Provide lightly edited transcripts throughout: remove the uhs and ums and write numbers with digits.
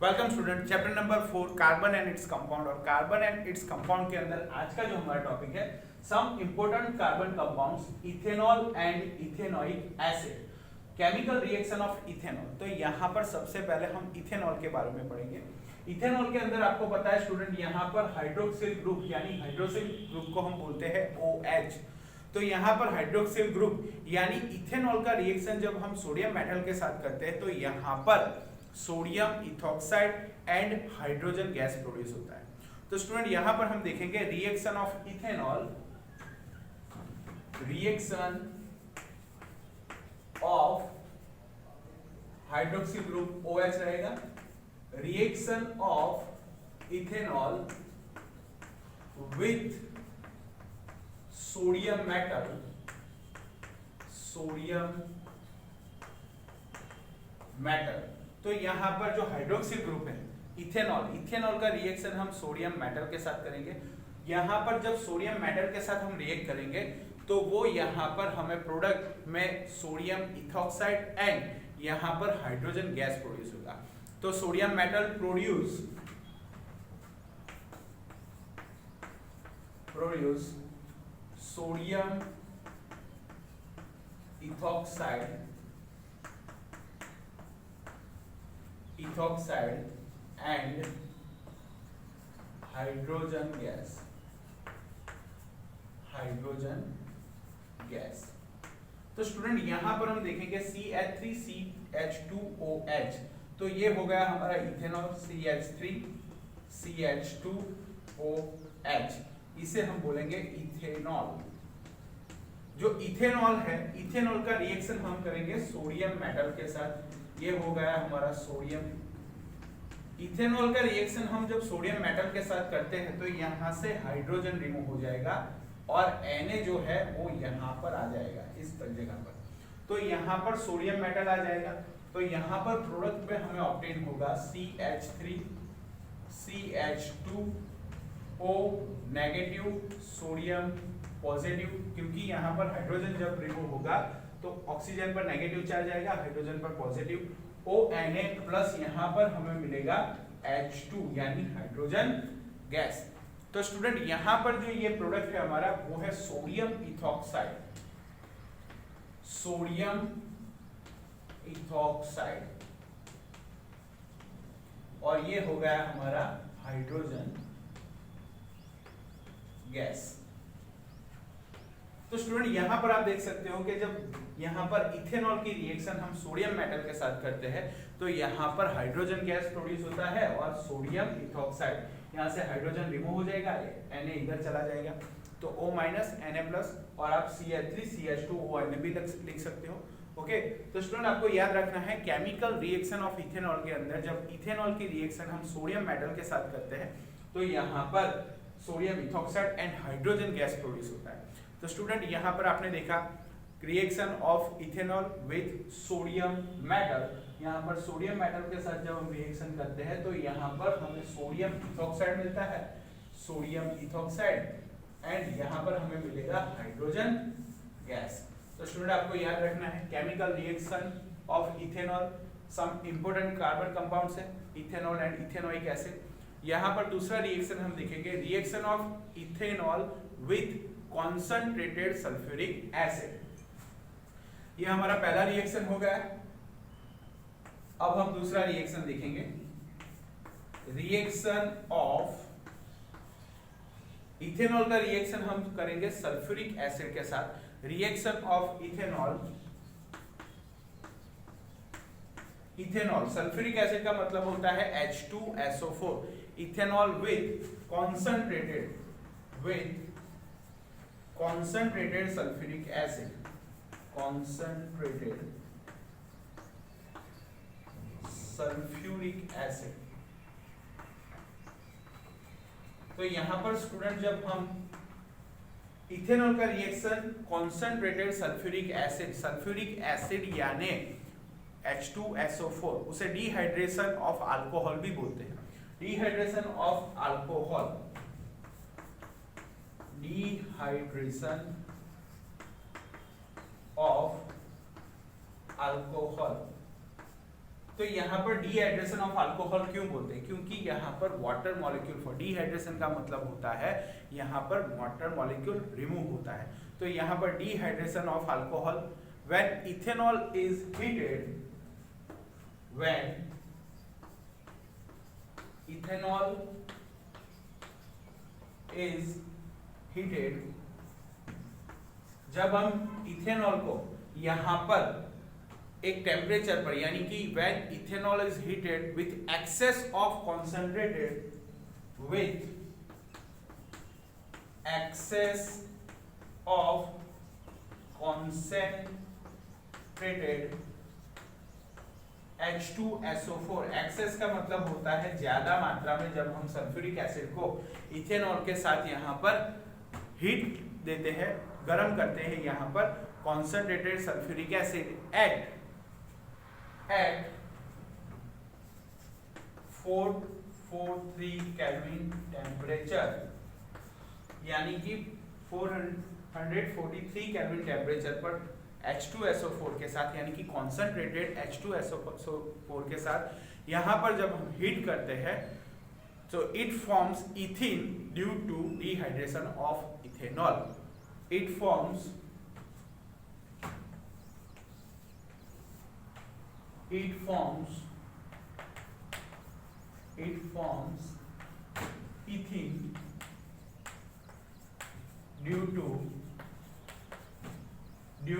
Welcome student, chapter number 4 carbon and its compound. और carbon and its compound के अंदर आज का जो हमारा टॉपिक है some important carbon compounds, ethanol and ethanoic acid, chemical reaction of ethanol. तो यहाँ पर सबसे पहले हम इथेनॉल के बारे में पढ़ेंगे। इथेनॉल के अंदर आपको पता है स्टूडेंट, यहाँ पर हाइड्रोक्सिल ग्रुप यानी हाइड्रोक्सिल ग्रुप को हम बोलते हैं OH। तो यहाँ पर हाइड्रोक्सिल ग्रुप यानी इथेनॉल का रिएक्शन जब हम सोडियम मेटल के साथ करते हैं तो यहाँ पर sodium ethoxide and hydrogen gas produce होता है। तो स्टूडेंट यहाँ पर हम देखेंगे reaction of ethanol, reaction of hydroxyl group OH रहेगा, reaction of ethanol with sodium metal, sodium metal. तो यहां पर जो हाइड्रोक्सिल ग्रुप है इथेनॉल, इथेनॉल का रिएक्शन हम सोडियम मेटल के साथ करेंगे। यहां पर जब सोडियम मेटल के साथ हम रिएक्ट करेंगे तो वो यहां पर हमें प्रोडक्ट में सोडियम इथॉक्साइड एंड यहां पर हाइड्रोजन गैस प्रोड्यूस होगा। तो sodium metal produce sodium ethoxide and hydrogen gas. तो स्टूडेंट यहां पर हम देखेंगे CH3CH2OH। तो ये हो गया हमारा इथेनॉल, CH3CH2OH, इसे हम बोलेंगे इथेनॉल। जो इथेनॉल है, इथेनॉल का रिएक्शन हम करेंगे सोडियम मेटल के साथ। ये हो गया हमारा सोडियम। इथेनॉल का रिएक्शन हम जब सोडियम मेटल के साथ करते हैं तो यहां से हाइड्रोजन रिमूव हो जाएगा और Na जो है वो यहां पर आ जाएगा, इस जगह पर। तो यहां पर सोडियम मेटल आ जाएगा। तो यहां पर प्रोडक्ट में हमें ऑब्टेन होगा CH3CH2O नेगेटिव, सोडियम पॉजिटिव, क्योंकि यहां पर हाइड्रोजन जब रिमूव होगा तो ऑक्सीजन पर नेगेटिव चार्ज आएगा, हाइड्रोजन पर पॉजिटिव। ONA प्लस यहां पर हमें मिलेगा H2 यानी हाइड्रोजन गैस। तो स्टूडेंट यहां पर जो ये प्रोडक्ट है हमारा वो है सोडियम इथॉक्साइड, और ये हो गया हमारा हाइड्रोजन गैस। तो स्टूडेंट यहां पर आप देख सकते हो कि जब यहां पर इथेनॉल की रिएक्शन हम सोडियम मेटल के साथ करते हैं तो यहां पर हाइड्रोजन गैस प्रोड्यूस होता है और सोडियम इथॉक्साइड, यहां से हाइड्रोजन रिमूव हो जाएगा, Na इधर चला जाएगा, तो O Na+, और आप CH3CH2ONA भी लिख सकते हो। ओके, तो स्टूडेंट आपको याद रखना है केमिकल रिएक्शन ऑफ इथेनॉल के अंदर जब इथेनॉल की रिएक्शन हम सोडियम मेटल के साथ करते हैं तो यहां पर sodium ethoxide and hydrogen gas produce होता है। तो स्टूडेंट यहां पर आपने देखा reaction of ethanol with sodium metal, यहां पर सोडियम मेटल के साथ जब हम रिएक्शन करते हैं तो यहां पर हमें सोडियम इथॉक्साइड मिलता है, सोडियम इथॉक्साइड, एंड यहां पर हमें मिलेगा हाइड्रोजन गैस। तो स्टूडेंट आपको याद रखना है chemical reaction of ethanol, some important carbon compounds है इथेनॉल एंड इथेनोइक एसिड। यहां पर दूसरा रिएक्शन हम देखेंगे reaction of ethanol with concentrated sulphuric acid. ये हमारा पहला रिएक्शन हो गया। अब हम दूसरा रिएक्शन देखेंगे, रिएक्शन ऑफ इथेनॉल का रिएक्शन हम करेंगे सल्फ्यूरिक एसिड के साथ। Reaction of ethanol sulphuric acid का मतलब होता है H2SO4। Ethanol with concentrated sulphuric acid, तो यहां पर स्टूडेंट जब हम इथेनॉल का रिएक्शन कॉन्सेंट्रेटेड सल्फ्यूरिक एसिड यानी H2SO4, उसे डिहाइड्रेशन ऑफ अल्कोहल भी बोलते हैं। डिहाइड्रेशन ऑफ अल्कोहल तो यहाँ पर डिहाइड्रेशन ऑफ अल्कोहल क्यों बोलते हैं? क्योंकि यहाँ पर वाटर मॉलिक्यूल फॉर डिहाइड्रेशन का मतलब होता है यहाँ पर वाटर मॉलिक्यूल रिमूव होता है। तो यहाँ पर dehydration of alcohol when ethanol is heated, when ethanol is heated, जब हम इथेनॉल को यहाँ पर एक टेम्परेचर पर, यानी कि when ethanol is heated with excess of concentrated, with excess of concentrated H2SO4, excess का मतलब होता है ज्यादा मात्रा में, जब हम सल्फ्यूरिक एसिड को इथेनॉल के साथ यहाँ पर हीट देते हैं, गर्म करते हैं, यहाँ पर concentrated sulphuric acid at 443 kelvin temperature, यानी कि 443 केल्विन टेम्परेचर पर H2SO4 के साथ, यानी कि कॉन्सेंट्रेटेड H2SO4 के साथ यहाँ पर जब हम हीट करते हैं तो it forms ethene due to dehydration of ethanol. It forms ethene due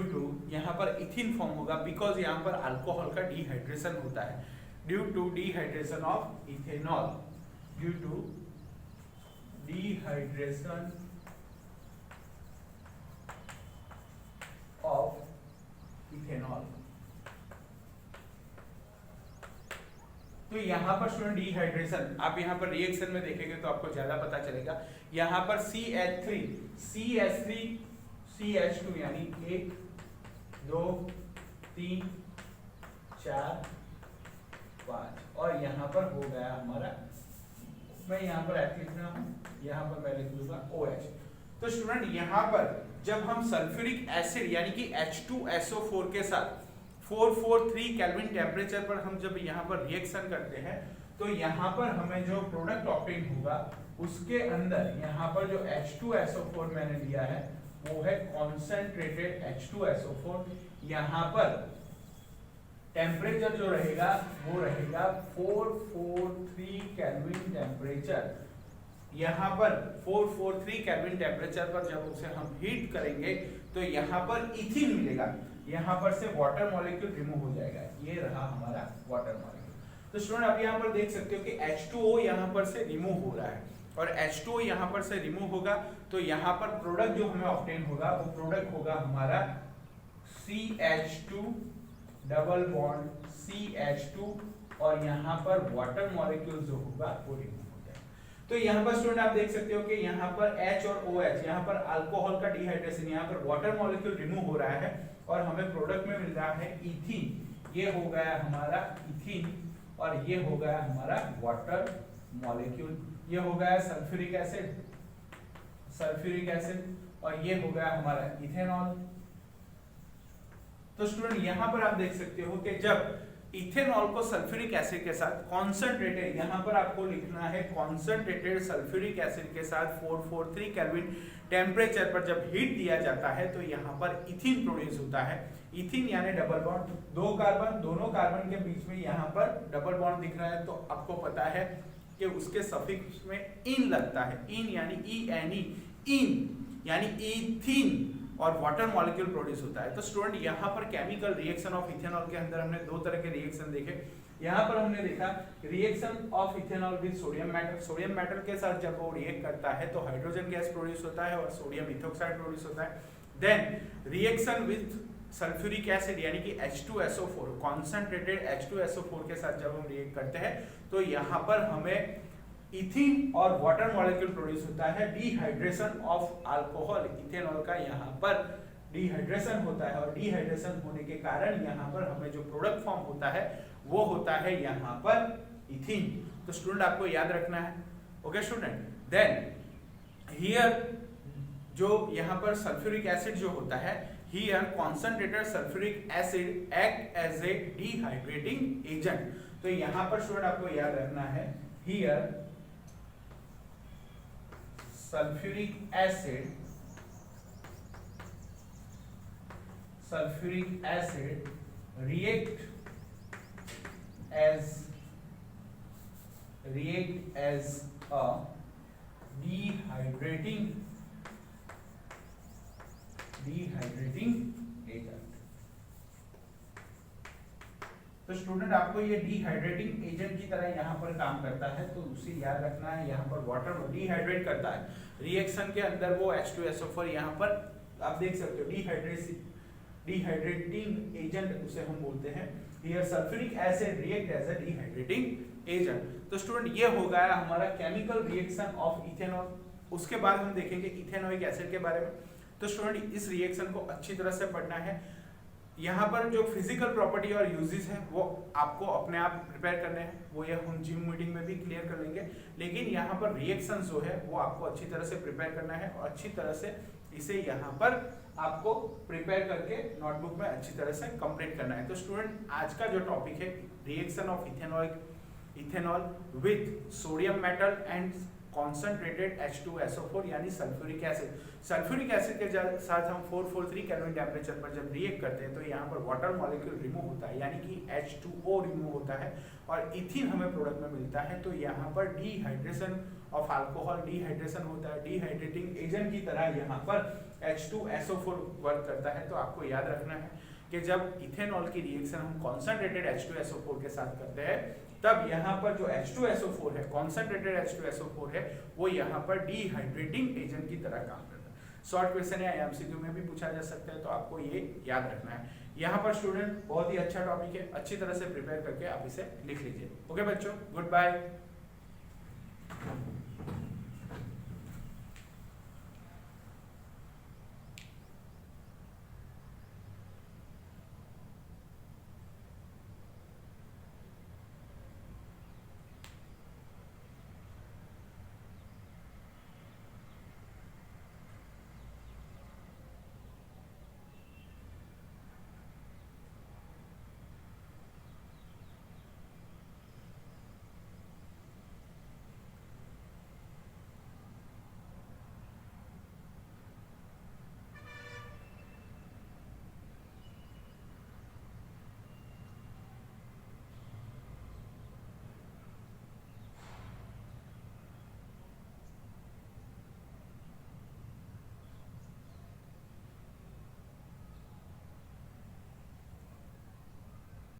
to यहाँ पर इथीन फॉर्म होगा बिकॉज यहाँ पर अल्कोहल का डिहाइड्रेशन होता है, due to dehydration of ethanol, due to dehydration of ethanol. तो यहाँ पर स्टूडेंट डिहाइड्रेशन, आप यहाँ पर रिएक्शन में देखेंगे तो आपको ज्यादा पता चलेगा। यहाँ पर CH3 CH2 यानी 1 2 3 4 5 और यहाँ पर हो गया हमारा, मैं यहाँ पर ऐड लिख रहा हूँ, यहाँ पर मैं लिख दूंगा OH। तो स्टूडेंट यहाँ पर जब हम सल्फ्यूरिक एसिड यानी कि H2SO4 के साथ 443 केल्विन टेम्परेचर पर हम जब यहाँ पर रिएक्शन करते हैं तो यहाँ पर हमें जो प्रोडक्ट ऑब्टेन होगा उसके अंदर यहाँ पर जो H2SO4 मैंने लिया है वो है कॉन्सेंट्रेटेड H2SO4। यहाँ पर टेम्परेचर जो रहेगा वो रहेगा 443 केल्विन टेम्परेचर। यहाँ पर 443 केल्विन टेम्परेचर पर जब उसे हम हीट करेंगे तो यहाँ पर इथीन मिलेगा, यहाँ पर से वाटर मॉलिक्यूल रिमूव हो जाएगा, ये रहा हमारा वाटर मॉलिक्यूल। तो स्टूडेंट आप यहाँ पर देख सकते हो कि H2O यहाँ पर से रिमूव हो रहा है और H2O यहाँ पर से रिमूव होगा तो यहाँ पर प्रोडक्ट जो हमें ऑब्टेन होगा वो प्रोडक्ट होगा हमारा CH2 डबल बॉन्ड CH2 और यहाँ पर वाटर मॉलिक्यूल जो होगा वो रिमूव हो जाएगा। तो यहाँ पर स्टूडेंट आप देख सकते हो कि यहाँ पर H और OH, यहाँ पर अल्कोहल का डिहाइड्रेशन, यहाँ पर वाटर मॉलिक्यूल रिमूव हो रहा है और हमें प्रोडक्ट में मिल रहा है इथीन। ये हो गया हमारा इथीन और ये हो गया हमारा वाटर मॉलिक्यूल, ये हो गया सल्फ्यूरिक एसिड और ये हो गया हमारा इथेनॉल। तो स्टूडेंट यहाँ पर आप देख सकते हो कि जब इथेनॉल को सल्फ्यूरिक एसिड के साथ कॉन्सेंट्रेटेड, यहाँ पर आपको लिखना है कॉन्सेंट्रेटेड सल्फ्यूरिक एसिड के साथ 443 केल्विन टेम्परेचर पर जब हीट दिया जाता है तो यहाँ पर इथीन प्रोड्यूस होता है। इथीन यानी डबल बॉन्ड, दो कार्बन, दोनों कार्बन के बीच में यहाँ पर डबल बॉन्ड दिख रहा है तो आपको पता है कि उसके सफिक्स में इन लगता है, इन यानी ENE, इन यानी इथीन और वाटर मॉलिक्यूल प्रोड्यूस होता है। तो स्टूडेंट यहाँ पर केमिकल रिएक्शन ऑफ इथेनॉल के अंदर हमने दो तरह के रिएक्शन देखे। यहाँ पर हमने देखा reaction of ethanol with sodium metal, sodium metal के साथ जब वो रिएक्ट करता है तो हाइड्रोजन गैस प्रोड्यूस होता है और सोडियम इथोक्साइड प्रोड्यूस होता है। Then reaction with sulphuric acid यानी कि H2SO4, कॉन्सेंट्रेटेड H2SO4 के साथ जब हम रिएक्ट करते हैं तो यहाँ पर हमें इथीन और वाटर मॉलिक्यूल प्रोड्यूस होता है। डिहाइड्रेशन ऑफ अल्कोहल, इथेनॉल का यहाँ पर डिहाइड्रेशन होता है और डिहाइड्रेशन होने के कारण यहाँ पर हमें जो प्रोडक्ट फॉर्म होता है वो होता है यहाँ पर इथीन। तो स्टूडेंट आपको याद रखना है, ओके स्टूडेंट। देन हियर जो यहाँ पर सल्फ्यूरिक एसिड जो होता है, Here concentrated sulfuric acid act as a dehydrating agent. तो यहाँ पर स्टूडेंट आपको याद रखना है, here sulfuric acid react as a dehydrating agent. तो स्टूडेंट आपको ये डिहाइड्रेटिंग एजेंट की तरह यहाँ पर काम करता है, तो उसे याद रखना है। यहाँ पर वाटर डिहाइड्रेट करता है, रिएक्शन के अंदर वो H2SO4 यहाँ पर आप देख सकते हो डिहाइड्रेटिंग एजेंट उसे हम बोलते हैं। Here sulphuric acid react as a dehydrating agent. तो स्टूडेंट ये हो गया हमारा केमिकल रिएक्शन ऑफ इथेनॉल। उसके बाद हम देखेंगे इथेनोइक एसिड के बारे में। तो स्टूडेंट इस रिएक्शन को अच्छी तरह से पढ़ना है। यहाँ पर जो फिजिकल प्रॉपर्टी और यूजेस है वो आपको अपने आप प्रिपेयर करने हैं, वो ये हम जिम मीटिंग में भी क्लियर कर लेंगे। लेकिन यहाँ पर रिएक्शन जो है वो आपको अच्छी तरह से प्रिपेयर करना है और अच्छी तरह से इसे यहाँ पर आपको प्रिपेयर करके नोटबुक में अच्छी तरह से कंप्लीट करना है। तो स्टूडेंट आज का जो टॉपिक है reaction of ethanol with sodium metal and concentrated H2SO4 यानी सल्फ्यूरिक एसिड। सल्फ्यूरिक एसिड के साथ हम 443 केल्विन टेम्परेचर पर जब रिएक्ट करते हैं तो यहाँ पर वाटर मॉलिक्यूल रिमूव होता है, यानी कि H2O रिमूव होता है और इथिन हमें प्रोडक्ट में मिलता है। तो यहाँ पर डिहाइड्रेशन ऑफ अल्कोहल, डिहाइड्रेशन होता है, डिहाइड्रेटिंग एजेंट की तरह यहाँ पर H2SO4 वर्क करता है। तो आपको याद रखना है कि जब इथेनॉल की रिएक्शन हम कॉन्सेंट्रेटेड H2SO4 के साथ करते हैं तब यहाँ पर जो H2SO4 है, कॉन्सेंट्रेटेड H2SO4 है, वो यहाँ पर डिहाइड्रेटिंग एजेंट की तरह काम करता है। शॉर्ट क्वेश्चन या एमसीक्यू में भी पूछा जा सकता है, तो आपको ये याद रखना है। यहाँ पर स्टूडेंट बहुत ही अच्छा टॉपिक है, अच्छी तरह से प्रिपेयर करके आप इसे लिख लीजिए। ओके बच्चों, गुड बाय।